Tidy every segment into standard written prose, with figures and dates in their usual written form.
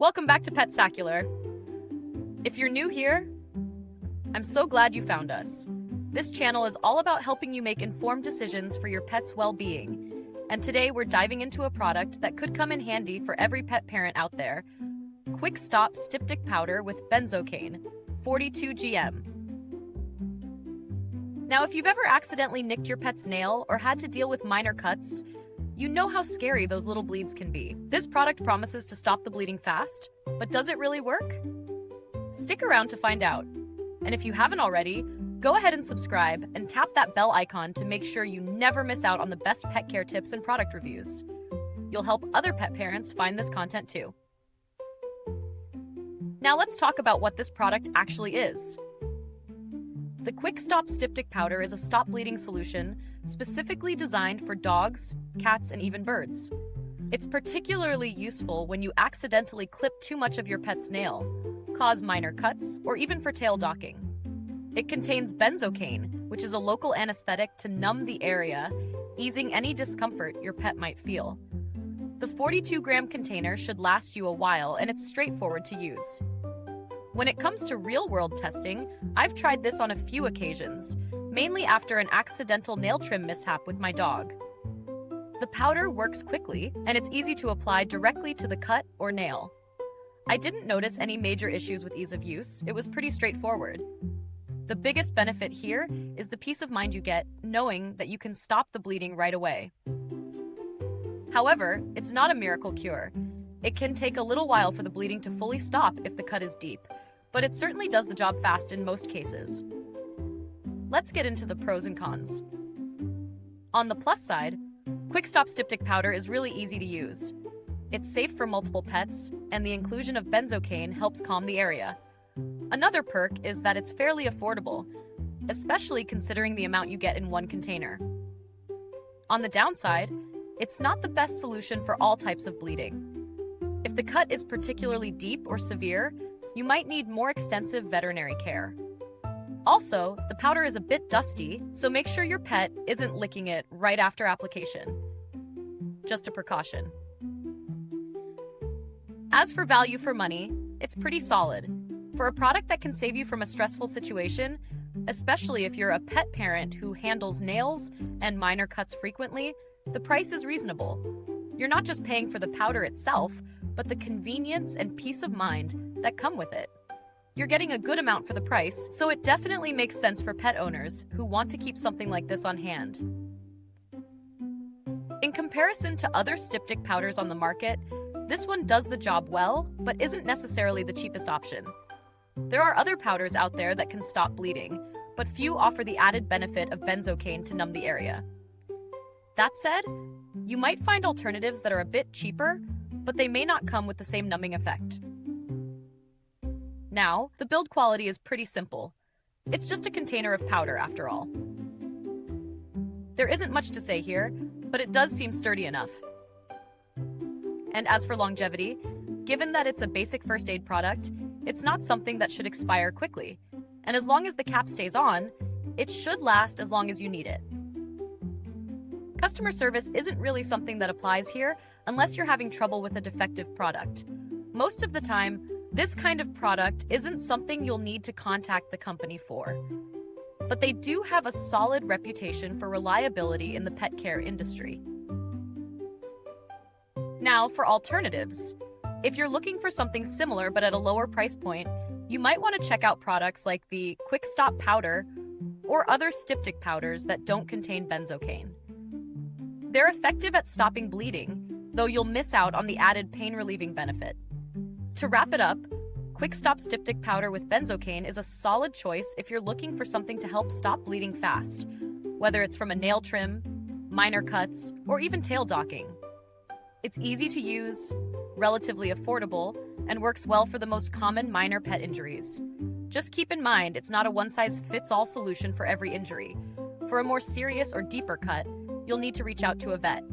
Welcome back to Petsacular. If you're new here, I'm so glad you found us. This channel is all about helping you make informed decisions for your pet's well-being. And today we're diving into a product that could come in handy for every pet parent out there. Kwik Stop Styptic Powder with Benzocaine, 42 gm. Now, if you've ever accidentally nicked your pet's nail or had to deal with minor cuts, you know how scary those little bleeds can be. This product promises to stop the bleeding fast, but does it really work? Stick around to find out. And if you haven't already, go ahead and subscribe and tap that bell icon to make sure you never miss out on the best pet care tips and product reviews. You'll help other pet parents find this content too. Now let's talk about what this product actually is. The Kwik Stop Styptic Powder is a stop bleeding solution specifically designed for dogs, cats, and even birds. It's particularly useful when you accidentally clip too much of your pet's nail, cause minor cuts, or even for tail docking. It contains benzocaine, which is a local anesthetic to numb the area, easing any discomfort your pet might feel. The 42-gram container should last you a while, and it's straightforward to use. When it comes to real-world testing, I've tried this on a few occasions, mainly after an accidental nail trim mishap with my dog. The powder works quickly, and it's easy to apply directly to the cut or nail. I didn't notice any major issues with ease of use. It was pretty straightforward. The biggest benefit here is the peace of mind you get knowing that you can stop the bleeding right away. However, it's not a miracle cure. It can take a little while for the bleeding to fully stop if the cut is deep, but it certainly does the job fast in most cases. Let's get into the pros and cons. On the plus side, Kwik Stop Styptic Powder is really easy to use. It's safe for multiple pets, and the inclusion of benzocaine helps calm the area. Another perk is that it's fairly affordable, especially considering the amount you get in one container. On the downside, it's not the best solution for all types of bleeding. If the cut is particularly deep or severe, you might need more extensive veterinary care. Also, the powder is a bit dusty, so make sure your pet isn't licking it right after application. Just a precaution. As for value for money, it's pretty solid. For a product that can save you from a stressful situation, especially if you're a pet parent who handles nails and minor cuts frequently, the price is reasonable. You're not just paying for the powder itself, but the convenience and peace of mind that come with it. You're getting a good amount for the price, so it definitely makes sense for pet owners who want to keep something like this on hand. In comparison to other styptic powders on the market, this one does the job well, but isn't necessarily the cheapest option. There are other powders out there that can stop bleeding, but few offer the added benefit of benzocaine to numb the area. That said, you might find alternatives that are a bit cheaper, but they may not come with the same numbing effect. Now, the build quality is pretty simple. It's just a container of powder after all. There isn't much to say here, but it does seem sturdy enough. And as for longevity, given that it's a basic first aid product, it's not something that should expire quickly. And as long as the cap stays on, it should last as long as you need it. Customer service isn't really something that applies here unless you're having trouble with a defective product. Most of the time, this kind of product isn't something you'll need to contact the company for. But they do have a solid reputation for reliability in the pet care industry. Now, for alternatives. If you're looking for something similar but at a lower price point, you might want to check out products like the Kwik Stop Powder or other styptic powders that don't contain benzocaine. They're effective at stopping bleeding, though you'll miss out on the added pain-relieving benefit. To wrap it up, Kwik Stop Styptic Powder with benzocaine is a solid choice if you're looking for something to help stop bleeding fast, whether it's from a nail trim, minor cuts, or even tail docking. It's easy to use, relatively affordable, and works well for the most common minor pet injuries. Just keep in mind it's not a one-size-fits-all solution for every injury. For a more serious or deeper cut, you'll need to reach out to a vet.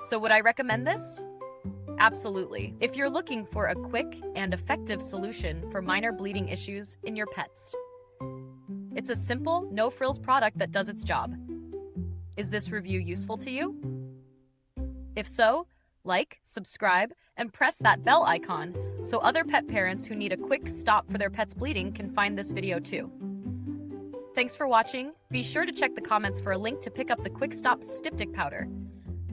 So would I recommend this? Absolutely, if you're looking for a quick and effective solution for minor bleeding issues in your pets. It's a simple, no-frills product that does its job. Is this review useful to you? If so, Like, subscribe, and press that bell icon so other pet parents who need a quick stop for their pet's bleeding can find this video too. Thanks for watching. Be sure to check the comments for a link to pick up the Kwik Stop Styptic Powder.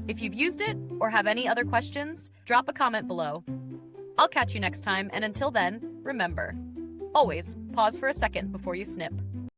If you've used it or have any other questions, drop a comment below. I'll catch you next time, and until then, remember, always pause for a second before you snip.